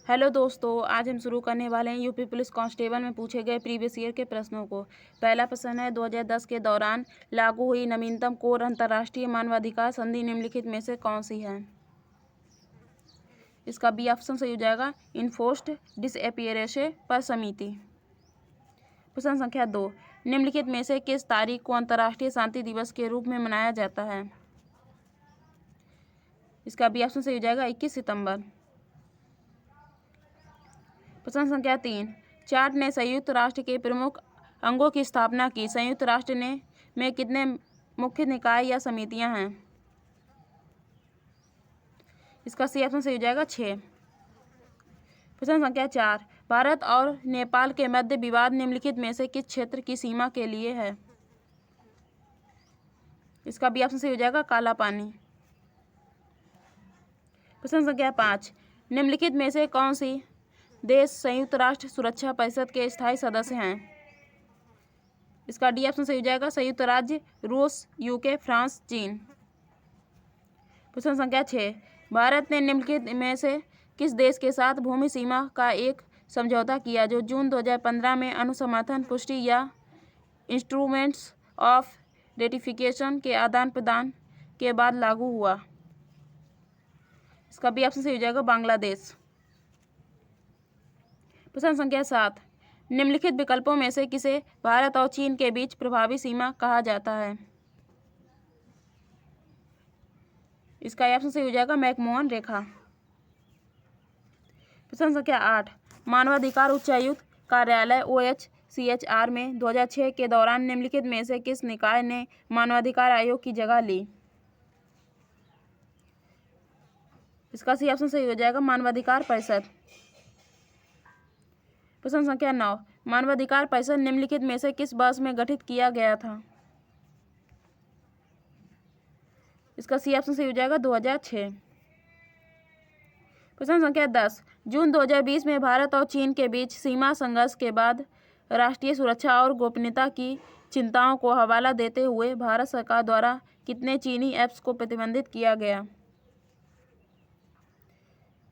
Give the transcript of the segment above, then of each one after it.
Hello दोस्तों, आज हम शुरू करने वाले हैं यूपी पुलिस कांस्टेबल में पूछे गए प्रीवियस ईयर के प्रश्नों को। पहला प्रश्न है, 2010 के दौरान लागू हुई नवीनतम कोर अंतर्राष्ट्रीय मानवाधिकार संधि निम्नलिखित में से कौन सी है? इसका बी ऑप्शन सही हो जाएगा, इन्फोर्स्ड डिसअपियरेंस पर समिति। प्रश्न संख्या 2, निम्नलिखित में से किस तारीख को अंतर्राष्ट्रीय शांति दिवस के रूप में मनाया जाता है? इसका बी ऑप्शन सही हो जाएगा, 21 सितंबर। प्रश्न संख्या 3, चार्ट ने संयुक्त राष्ट्र के प्रमुख अंगों की स्थापना की। संयुक्त राष्ट्र में कितने मुख्य निकाय या समितियां हैं? इसका सी ऑप्शन सही हो जाएगा, 6। प्रश्न संख्या 4, भारत और नेपाल के मध्य विवाद निम्नलिखित में से किस क्षेत्र की सीमा के लिए है? इसका बी ऑप्शन सही हो जाएगा, काला पानी। प्रश्न संख्या 5, निम्नलिखित में से कौन सी देश संयुक्त राष्ट्र सुरक्षा परिषद के स्थायी सदस्य हैं? इसका डी ऑप्शन सही हो जाएगा, संयुक्त राज्य रूस, यूके, फ्रांस, चीन। प्रश्न संख्या 6, भारत ने निम्नलिखित में से किस देश के साथ भूमि सीमा का एक समझौता किया जो जून 2015 में अनुसमर्थन, पुष्टि या इंस्ट्रूमेंट्स ऑफ रेटिफिकेशन के आदान प्रदान के बाद लागू हुआ? इसका बी ऑप्शन सही हो जाएगा, बांग्लादेश। प्रश्न संख्या 7, निम्नलिखित विकल्पों में से किसे भारत और चीन के बीच प्रभावी सीमा कहा जाता है? इसका ऑप्शन सही हो जाएगा, मैकमोहन रेखा। प्रश्न संख्या 8, मानवाधिकार उच्चायुक्त कार्यालय OHCHR में 2006 के दौरान निम्नलिखित में से किस निकाय ने मानवाधिकार आयोग की जगह ली? इसका सी ऑप्शन सही हो जाएगा, मानवाधिकार परिषद। प्रश्न संख्या 9, मानवाधिकार परिषद निम्नलिखित में से किस वर्ष में गठित किया गया था? इसका सी ऑप्शन सही हो जाएगा, 2006। प्रश्न संख्या 10, जून 2020 में भारत और चीन के बीच सीमा संघर्ष के बाद राष्ट्रीय सुरक्षा और गोपनीयता की चिंताओं को हवाला देते हुए भारत सरकार द्वारा कितने चीनी ऐप्स को प्रतिबंधित किया गया?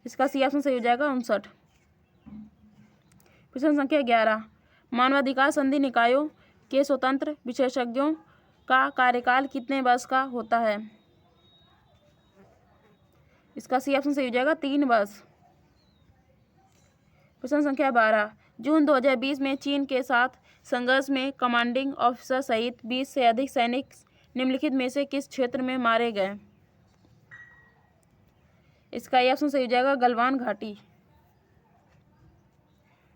इसका सी ऑप्शन सही हो जाएगा, 59। प्रश्न संख्या 11, मानवाधिकार संधि निकायों के स्वतंत्र विशेषज्ञों का कार्यकाल कितने वर्ष का होता है? इसका सी ऑप्शन सही हो जाएगा, 3 वर्ष। प्रश्न संख्या 12, जून 2020 में चीन के साथ संघर्ष में कमांडिंग ऑफिसर सहित 20 से अधिक सैनिक निम्नलिखित में से किस क्षेत्र में मारे गए? इसका ये ऑप्शन सही हो जाएगा, गलवान घाटी।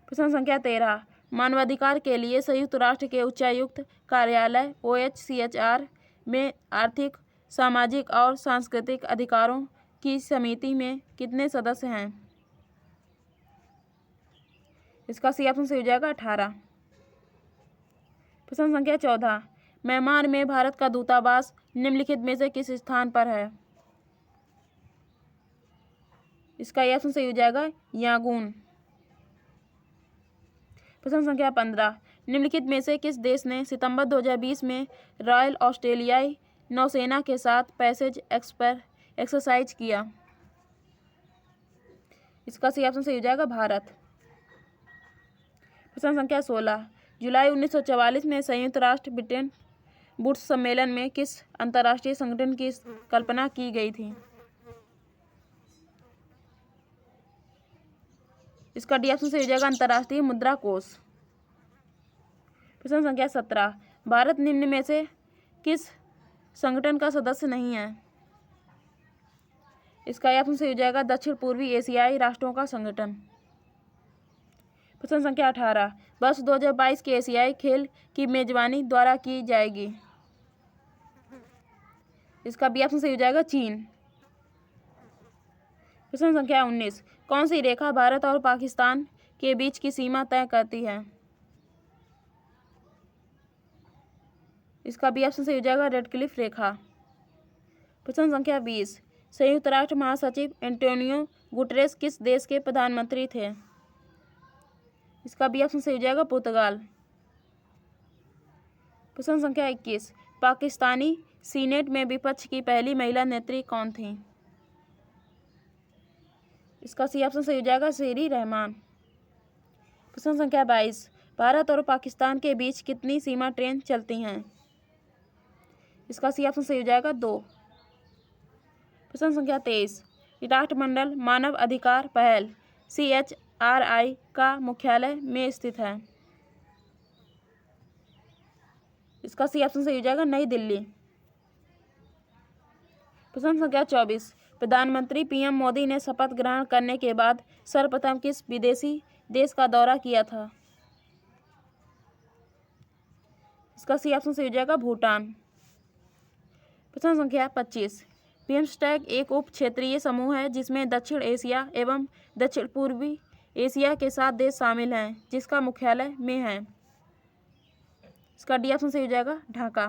प्रश्न संख्या 13, मानवाधिकार के लिए संयुक्त राष्ट्र के उच्चायुक्त कार्यालय OHCHR में आर्थिक, सामाजिक और सांस्कृतिक अधिकारों की समिति में कितने सदस्य हैं? इसका सी ऑप्शन सही हो जाएगा, 18। प्रश्न संख्या 14, म्यांमार में भारत का दूतावास निम्नलिखित में से किस स्थान पर है? इसका ये ऑप्शन सही हो जाएगा, यांगून। प्रश्न संख्या 15, निम्नलिखित में से किस देश ने सितंबर 2020 में रॉयल ऑस्ट्रेलियाई नौसेना के साथ पैसेज एक्सरसाइज किया? इसका सी ऑप्शन सही हो जाएगा, भारत। प्रश्न संख्या 16, जुलाई 1944 में संयुक्त राष्ट्र ब्रिटेन वुड्स सम्मेलन में किस अंतर्राष्ट्रीय संगठन की कल्पना की गई थी? इसका डी ऑप्शन सही हो जाएगा, अंतर्राष्ट्रीय मुद्रा कोष। प्रश्न संख्या 17, भारत निम्न में से किस संगठन का सदस्य नहीं है? इसका ऑप्शन सही हो जाएगा, दक्षिण पूर्वी एशियाई राष्ट्रों का संगठन। प्रश्न संख्या 18, वर्ष 2022 के एशियाई खेल की मेजबानी द्वारा की जाएगी? इसका बी ऑप्शन सही हो जाएगा, चीन। प्रश्न संख्या 19, कौन सी रेखा भारत और पाकिस्तान के बीच की सीमा तय करती है? इसका बी ऑप्शन सही हो जाएगा, रेड क्लिफ रेखा। प्रश्न संख्या 20, संयुक्त राष्ट्र महासचिव एंटोनियो गुटेरेस किस देश के प्रधानमंत्री थे? इसका बी ऑप्शन सही हो जाएगा, पुर्तगाल। प्रश्न संख्या 21, पाकिस्तानी सीनेट में विपक्ष की पहली महिला नेत्री कौन थी? इसका सी ऑप्शन सही हो जाएगा शेरी रहमान। प्रश्न संख्या 22, भारत और पाकिस्तान के बीच कितनी सीमा ट्रेन चलती हैं? इसका सी ऑप्शन सही हो जाएगा 2। प्रश्न संख्या 23, राष्ट्रमंडल मानव अधिकार पहल CHRI का मुख्यालय में स्थित है? इसका सी ऑप्शन सही हो जाएगा नई दिल्ली। प्रश्न संख्या 24, प्रधानमंत्री PM मोदी ने शपथ ग्रहण करने के बाद सर्वप्रथम किस विदेशी देश का दौरा किया था? इसका सी ऑप्शन सही हो जाएगा भूटान। प्रश्न संख्या 25, बिम्स्टेक एक उप क्षेत्रीय समूह है जिसमें दक्षिण एशिया एवं दक्षिण पूर्वी एशिया के 7 देश शामिल हैं, जिसका मुख्यालय में है? इसका डी ऑप्शन सही हो जाएगा ढाका।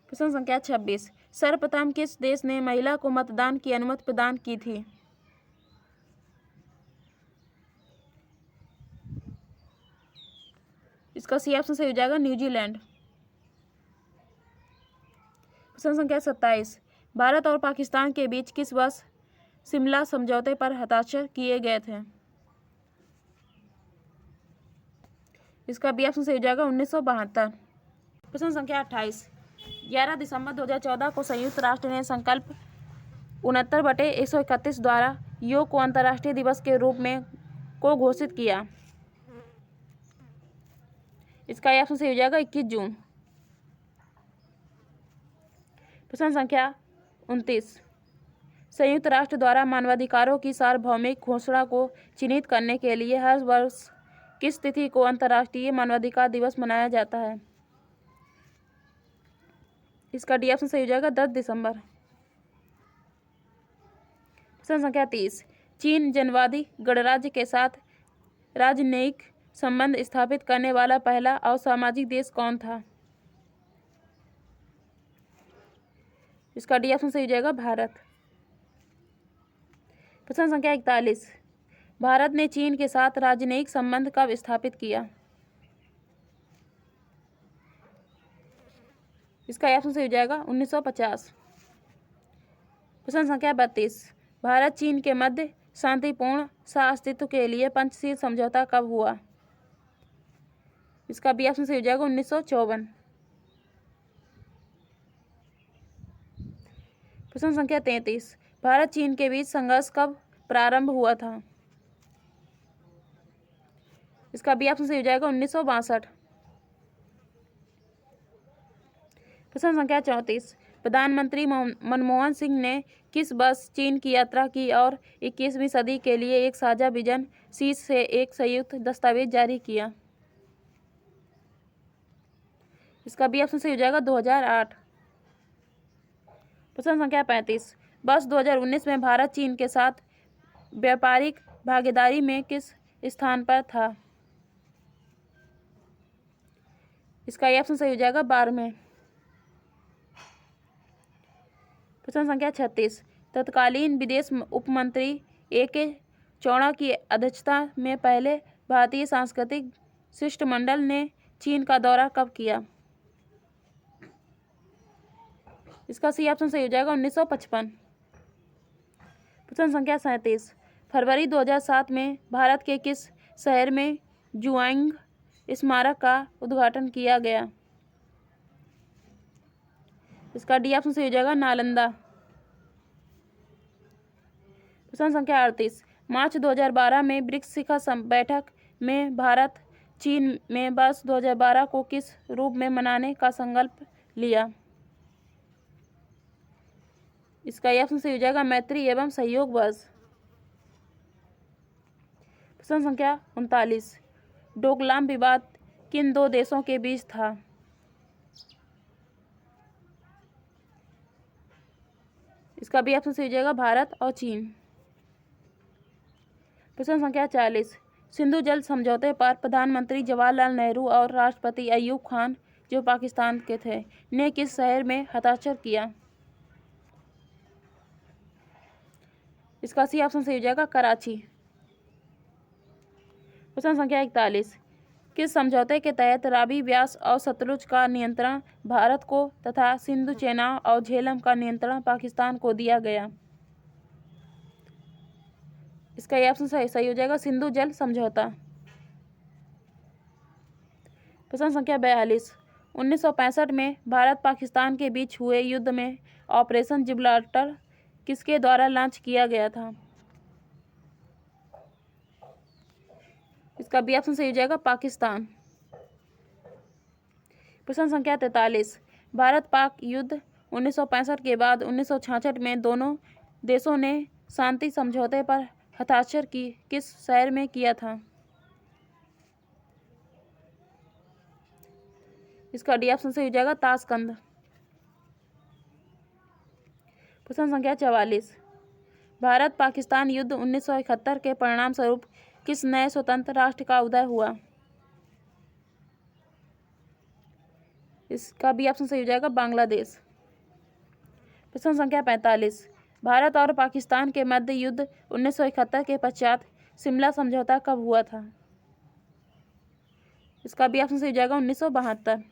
प्रश्न संख्या 26, सर्वप्रथम किस देश ने महिला को मतदान की अनुमति प्रदान की थी? इसका सी ऑप्शन सही हो जाएगा न्यूजीलैंड। प्रश्न संख्या 27, भारत और पाकिस्तान के बीच किस वर्ष शिमला समझौते पर हस्ताक्षर किए गए थे? इसका बी ऑप्शन सही हो जाएगा 1972। प्रश्न संख्या 28, 11 दिसंबर 2014 को संयुक्त राष्ट्र ने संकल्प 69/131 द्वारा योग को अंतर्राष्ट्रीय दिवस के रूप में को घोषित किया? इसका ऑप्शन सही हो जाएगा 21 जून। प्रश्न संख्या 29, संयुक्त राष्ट्र द्वारा मानवाधिकारों की सार्वभौमिक घोषणा को चिन्हित करने के लिए हर वर्ष किस तिथि को अंतर्राष्ट्रीय मानवाधिकार दिवस मनाया जाता है? इसका डी ऑप्शन सही हो जाएगा 10 दिसंबर। प्रश्न संख्या 30, चीन जनवादी गणराज्य के साथ राजनयिक संबंध स्थापित करने वाला पहला असामाजिक देश कौन था? इसका डी ऑप्शन सही हो जाएगा भारत। प्रश्न संख्या 41, भारत ने चीन के साथ राजनयिक संबंध कब स्थापित किया? इसका ऑप्शन सही हो जाएगा 1950। प्रश्न संख्या 32, भारत चीन के मध्य शांतिपूर्ण सह-अस्तित्व के लिए पंचशील समझौता कब हुआ? इसका बी ऑप्शन सही हो जाएगा 1954। प्रश्न संख्या 33, भारत चीन के बीच संघर्ष कब प्रारंभ हुआ था? इसका बी ऑप्शन सही हो जाएगा 1962। प्रश्न संख्या 34, प्रधानमंत्री मनमोहन सिंह ने किस वर्ष चीन की यात्रा की और 21वीं सदी के लिए एक साझा विजन शीर्ष से एक संयुक्त दस्तावेज जारी किया? इसका बी ऑप्शन सही हो जाएगा 2008। प्रश्न संख्या 35, वर्ष 2019 में भारत चीन के साथ व्यापारिक भागीदारी में किस स्थान पर था? इसका ऑप्शन सही हो जाएगा 12वें। प्रश्न संख्या 36, तत्कालीन विदेश उपमंत्री AK चौड़ा की अध्यक्षता में पहले भारतीय सांस्कृतिक शिष्टमंडल ने चीन का दौरा कब किया? इसका सी ऑप्शन सही हो जाएगा 1955। प्रश्न संख्या 37, फरवरी 2007 में भारत के किस शहर में जुआंग स्मारक का उद्घाटन किया गया? इसका डी ऑप्शन सही हो जाएगा नालंदा। प्रश्न संख्या 38, मार्च 2012 में ब्रिक्स शिखर बैठक में भारत चीन में वर्ष 2012 को किस रूप में मनाने का संकल्प लिया? इसका ऑप्शन सही हो जाएगा मैत्री एवं सहयोग वर्ष। प्रश्न संख्या 39, डोकलाम विवाद किन 2 देशों के बीच था? इसका भी ऑप्शन सही हो जाएगा भारत और चीन। प्रश्न संख्या 40, सिंधु जल समझौते पर प्रधानमंत्री जवाहरलाल नेहरू और राष्ट्रपति अयूब खान, जो पाकिस्तान के थे, ने किस शहर में हस्ताक्षर किया? इसका सी ऑप्शन सही हो जाएगा कराची। प्रश्न संख्या 41, किस समझौते के तहत रावी व्यास और सतलुज का नियंत्रण भारत को तथा सिंधु चेनाब और झेलम का नियंत्रण पाकिस्तान को दिया गया? इसका ये ऑप्शन सही हो जाएगा, सिंधु जल समझौता। प्रश्न संख्या 42, 1965 में भारत पाकिस्तान के बीच हुए युद्ध में ऑपरेशन जिब्राल्टर किसके द्वारा लॉन्च किया गया था? इसका बी ऑप्शन सही हो जाएगा, पाकिस्तान। प्रश्न संख्या 43, भारत पाक युद्ध 1965 के बाद 1966 में दोनों देशों ने शांति समझौते पर हस्ताक्षर किस शहर में किया था? इसका डी ऑप्शन सही हो जाएगा, ताशकंद। प्रश्न संख्या 44, भारत पाकिस्तान युद्ध 1971 के परिणाम स्वरूप किस नए स्वतंत्र राष्ट्र का उदय हुआ? इसका बी ऑप्शन सही हो जाएगा, बांग्लादेश। प्रश्न संख्या 45, भारत और पाकिस्तान के मध्य युद्ध 1971 के पश्चात शिमला समझौता कब हुआ था? इसका बी ऑप्शन सही हो जाएगा, 1972।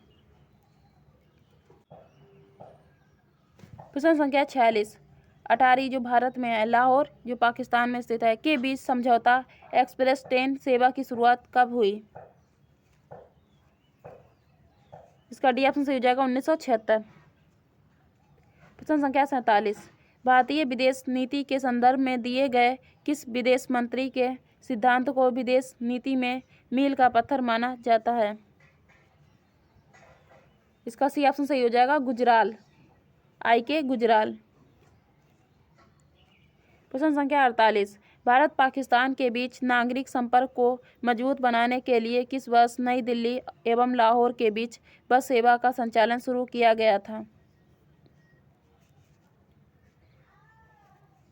प्रश्न संख्या 46, अटारी जो भारत में है, लाहौर जो पाकिस्तान में स्थित है, के बीच समझौता एक्सप्रेस ट्रेन सेवा की शुरुआत कब हुई? इसका डी ऑप्शन सही हो जाएगा, 1976। प्रश्न संख्या 47, भारतीय विदेश नीति के संदर्भ में दिए गए किस विदेश मंत्री के सिद्धांत को विदेश नीति में मील का पत्थर माना जाता है? इसका सी ऑप्शन सही हो जाएगा, गुजराल, IK गुजराल। प्रश्न संख्या 48, भारत पाकिस्तान के बीच नागरिक संपर्क को मजबूत बनाने के लिए किस वर्ष नई दिल्ली एवं लाहौर के बीच बस सेवा का संचालन शुरू किया गया था?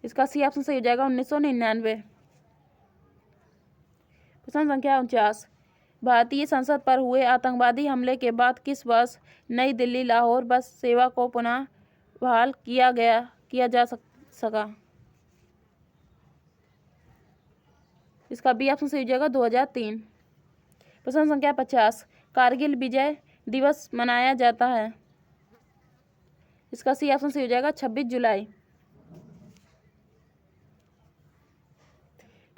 इसका सी ऑप्शन सही हो जाएगा, 1999। प्रश्न संख्या 49, भारतीय संसद पर हुए आतंकवादी हमले के बाद किस वर्ष नई दिल्ली लाहौर बस सेवा को पुनः बहाल किया जा सका? इसका बी ऑप्शन सही हो जाएगा, 2003। प्रश्न संख्या 50, कारगिल विजय दिवस मनाया जाता है? इसका सी ऑप्शन सही हो जाएगा, 26 जुलाई।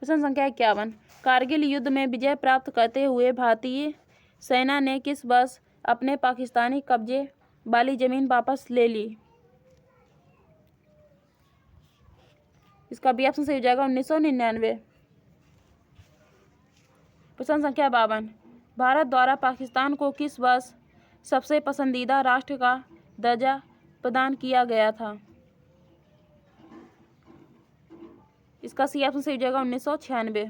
प्रश्न संख्या 51, कारगिल युद्ध में विजय प्राप्त करते हुए भारतीय सेना ने किस वर्ष अपने पाकिस्तानी कब्जे वाली जमीन वापस ले ली? इसका बी ऑप्शन सही हो जाएगा, 1999। प्रश्न संख्या 52, भारत द्वारा पाकिस्तान को किस वर्ष सबसे पसंदीदा राष्ट्र का दर्जा प्रदान किया गया था? इसका सी ऑप्शन सही हो जाएगा, 1996।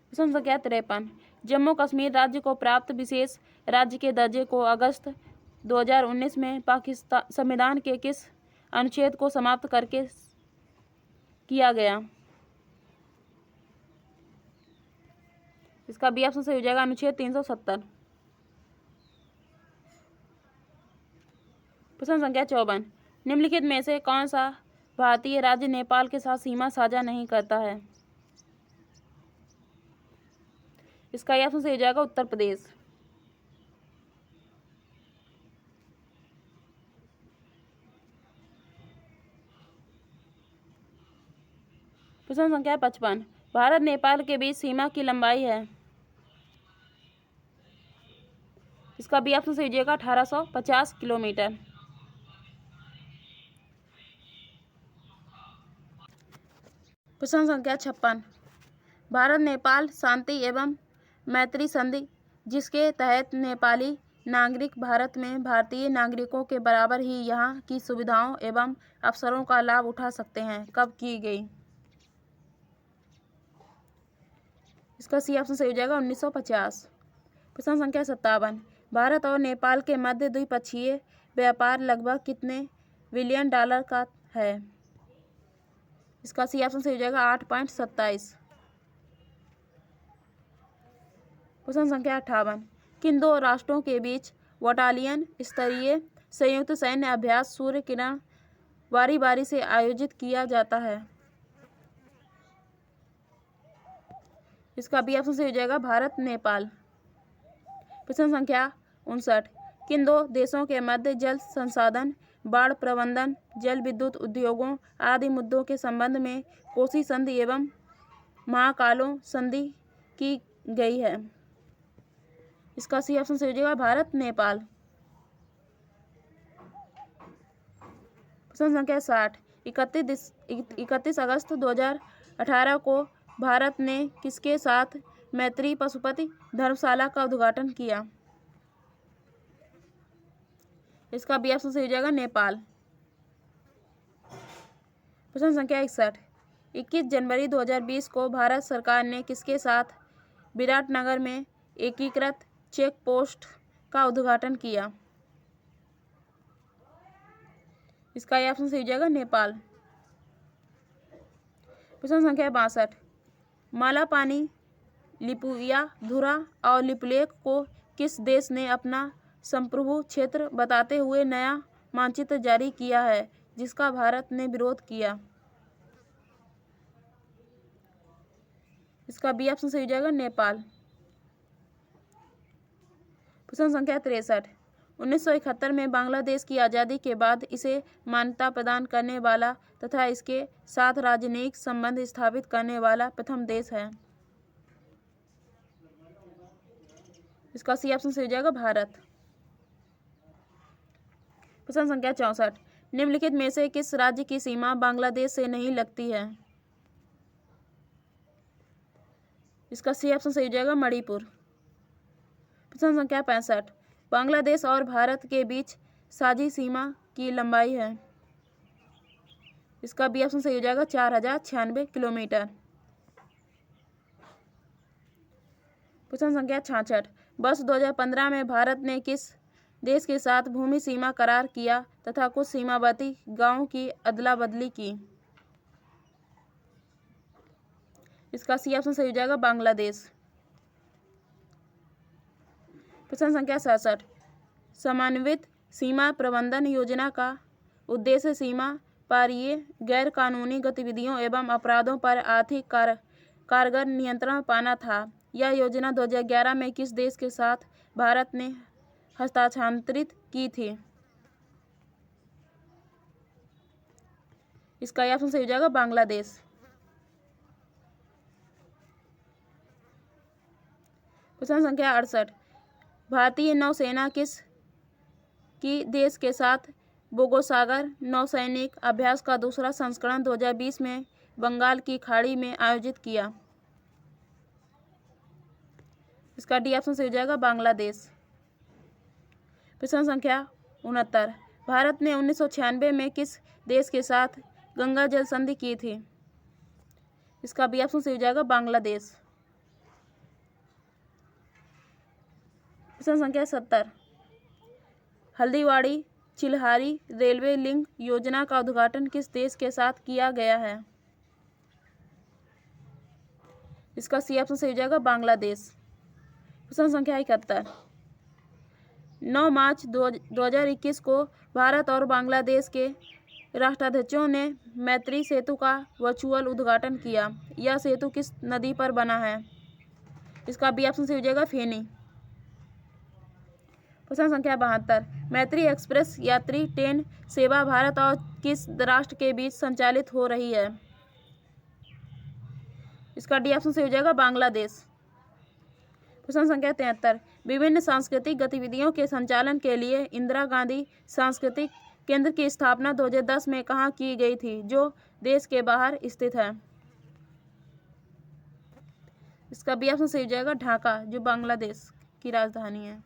प्रश्न संख्या 53, जम्मू कश्मीर राज्य को प्राप्त विशेष राज्य के दर्जे को अगस्त 2019 में पाकिस्तान संविधान के किस अनुच्छेद को समाप्त करके किया गया? इसका बी ऑप्शन सही हो जाएगा, अनुच्छेद 370। प्रश्न संख्या 54, निम्नलिखित में से कौन सा भारतीय राज्य नेपाल के साथ सीमा साझा नहीं करता है? इसका ऑप्शन सही हो जाएगा, उत्तर प्रदेश। प्रश्न संख्या 55, भारत नेपाल के बीच सीमा की लंबाई है? इसका बी ऑप्शन सही हो जाएगा, 1850 किलोमीटर। प्रश्न संख्या 56, भारत नेपाल शांति एवं मैत्री संधि जिसके तहत नेपाली नागरिक भारत में भारतीय नागरिकों के बराबर ही यहाँ की सुविधाओं एवं अवसरों का लाभ उठा सकते हैं, कब की गई? इसका सी ऑप्शन सही हो जाएगा, 1950। प्रश्न संख्या 57, भारत और नेपाल के मध्य द्विपक्षीय व्यापार लगभग कितने बिलियन डॉलर का है? इसका सी ऑप्शन सही हो जाएगा, 8.27। प्रश्न संख्या 58, किन दो राष्ट्रों के बीच बटालियन स्तरीय संयुक्त सैन्य अभ्यास सूर्य किरण बारी बारी से आयोजित किया जाता है? इसका बी ऑप्शन सही हो जाएगा, भारत नेपाल। प्रश्न संख्या 59, किन दो देशों के मध्य जल संसाधन बाढ़ प्रबंधन, जल विद्युत उद्योगों आदि मुद्दों के संबंध में कोसी संधि एवं महाकालों संधि की गई है। इसका सी ऑप्शन सही हो जाएगा भारत नेपाल। प्रश्न संख्या 60। 31 अगस्त 2018 को भारत ने किसके साथ मैत्री पशुपति धर्मशाला का उद्घाटन किया? इसका बी ऑप्शन सही हो जाएगा नेपाल। प्रश्न संख्या 61। 21 जनवरी 2020 को भारत सरकार ने किसके साथ विराटनगर में एकीकृत चेक पोस्ट का उद्घाटन किया? इसका ये ऑप्शन सही हो जाएगा नेपाल। प्रश्न संख्या 62। मालापानी, लिपुया, धुरा और लिपुलेख को किस देश ने अपना संप्रभु क्षेत्र बताते हुए नया मानचित्र जारी किया है, जिसका भारत ने विरोध किया? इसका बी ऑप्शन सही हो जाएगा नेपाल। प्रश्न संख्या 63। 1971 में बांग्लादेश की आज़ादी के बाद इसे मान्यता प्रदान करने वाला तथा इसके साथ राजनयिक संबंध स्थापित करने वाला प्रथम देश है। इसका सी ऑप्शन सही हो जाएगा भारत। प्रश्न संख्या 64। निम्नलिखित में से किस राज्य की सीमा बांग्लादेश से नहीं लगती है? इसका सी ऑप्शन सही हो जाएगा मणिपुर। प्रश्न संख्या 65। बांग्लादेश और भारत के बीच साझी सीमा की लंबाई है? इसका बी ऑप्शन सही हो जाएगा 4096 किलोमीटर। प्रश्न संख्या 66। वर्ष 2015 में भारत ने किस देश के साथ भूमि सीमा करार किया तथा कुछ सीमावर्ती गांवों की अदला बदली की? इसका सी ऑप्शन सही हो जाएगा बांग्लादेश। प्रश्न संख्या 67। समन्वित सीमा प्रबंधन योजना का उद्देश्य सीमा पारीय गैर कानूनी गतिविधियों एवं अपराधों पर आर्थिक कारगर नियंत्रण पाना था। यह योजना 2011 में किस देश के साथ भारत ने हस्ताक्षरित की थी? इसका यह ऑप्शन सही हो जाएगा बांग्लादेश। प्रश्न संख्या 68। भारतीय नौसेना की देश के साथ बोगोसागर नौसैनिक अभ्यास का दूसरा संस्करण 2020 में बंगाल की खाड़ी में आयोजित किया? इसका डी ऑप्शन सही हो जाएगा बांग्लादेश। प्रश्न संख्या 69। भारत ने 1996 में किस देश के साथ गंगा जल संधि की थी? इसका बी ऑप्शन सही हो जाएगा बांग्लादेश। प्रश्न संख्या 70। हल्दीवाड़ी चिल्हारी रेलवे लिंक योजना का उद्घाटन किस देश के साथ किया गया है? इसका सी ऑप्शन सही हो जाएगा बांग्लादेश। प्रश्न संख्या 71। 9 मार्च 2021 को भारत और बांग्लादेश के राष्ट्राध्यक्षों ने मैत्री सेतु का वर्चुअल उद्घाटन किया। यह सेतु किस नदी पर बना है? इसका बी ऑप्शन सही हो जाएगा फेनी। प्रश्न संख्या 72। मैत्री एक्सप्रेस यात्री ट्रेन सेवा भारत और किस राष्ट्र के बीच संचालित हो रही है? इसका डी ऑप्शन सही हो जाएगा बांग्लादेश। प्रश्न संख्या 73। विभिन्न सांस्कृतिक गतिविधियों के संचालन के लिए इंदिरा गांधी सांस्कृतिक केंद्र की स्थापना 2010 में कहाँ की गई थी, जो देश के बाहर स्थित है? इसका बी ऑप्शन सही हो जाएगा ढाका, जो बांग्लादेश की राजधानी है।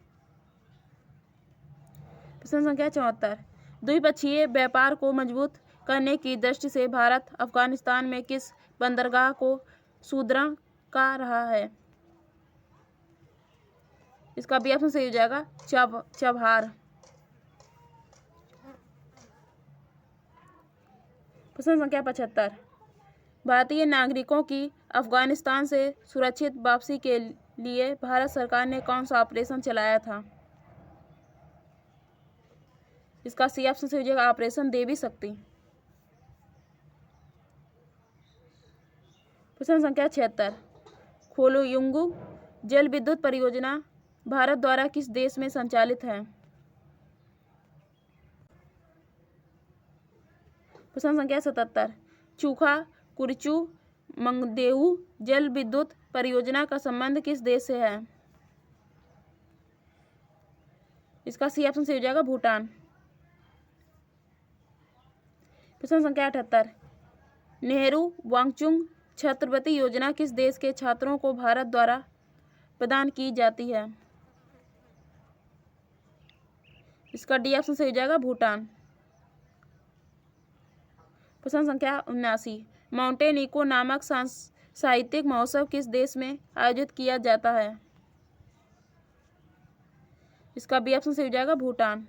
प्रश्न संख्या 74। द्विपक्षीय व्यापार को मजबूत करने की दृष्टि से भारत अफगानिस्तान में किस बंदरगाह को सुदृढ़ कर रहा है? इसका बी ऑप्शन सही हो जाएगा चबहार। प्रश्न संख्या 75। भारतीय नागरिकों की अफगानिस्तान से सुरक्षित वापसी के लिए भारत सरकार ने कौन सा ऑपरेशन चलाया था? इसका सी ऑप्शन सही हो जाएगा ऑपरेशन देवी शक्ति। प्रश्न संख्या 76। खोलुयुंगु जल विद्युत परियोजना भारत द्वारा किस देश में संचालित है? प्रश्न संख्या 77, चूखा कुरचू मंगदेहू जल विद्युत परियोजना का संबंध किस देश से है? इसका सी ऑप्शन सही हो जाएगा, भूटान। प्रश्न संख्या 78, नेहरू वांगचुक छात्रवृत्ति योजना किस देश के छात्रों को भारत द्वारा प्रदान की जाती है? इसका डी ऑप्शन सही हो जाएगा, भूटान। प्रश्न संख्या 79, माउंटेन इको नामक साहित्यिक महोत्सव किस देश में आयोजित किया जाता है? इसका बी ऑप्शन सही हो जाएगा, भूटान।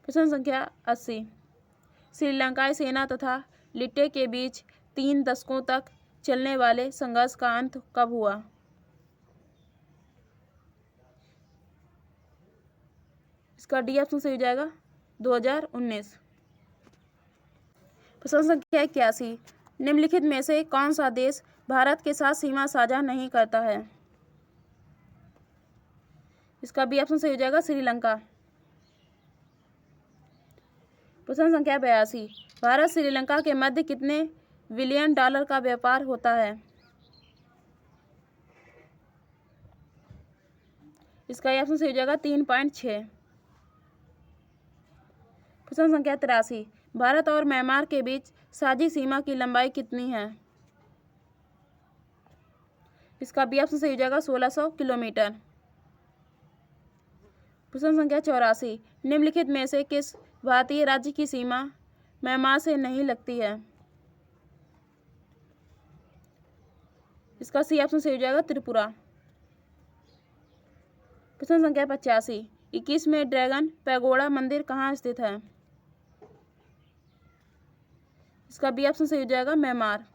प्रश्न संख्या 80, श्रीलंकाई सेना तथा लिट्टे के बीच 3 दशकों तक चलने वाले संघर्ष का अंत कब हुआ? इसका डी ऑप्शन सही हो जाएगा, 2019। प्रश्न संख्या 81, निम्नलिखित में से कौन सा देश भारत के साथ सीमा साझा नहीं करता है? इसका बी ऑप्शन सही हो जाएगा, श्रीलंका। प्रश्न संख्या 82, भारत श्रीलंका के मध्य कितने बिलियन डॉलर का व्यापार होता है? इसका ऑप्शन सही हो जाएगा, 3.6। प्रश्न संख्या 83, भारत और म्यांमार के बीच साझी सीमा की लंबाई कितनी है? इसका बी ऑप्शन सही हो जाएगा, 1600 किलोमीटर। प्रश्न संख्या 84, निम्नलिखित में से किस भारतीय राज्य की सीमा म्यांमार से नहीं लगती है? इसका सी ऑप्शन सही हो जाएगा, त्रिपुरा। प्रश्न संख्या 85, 21 में ड्रैगन पैगोडा मंदिर कहाँ स्थित है? इसका बी ऑप्शन सही हो जाएगा, म्यांमार।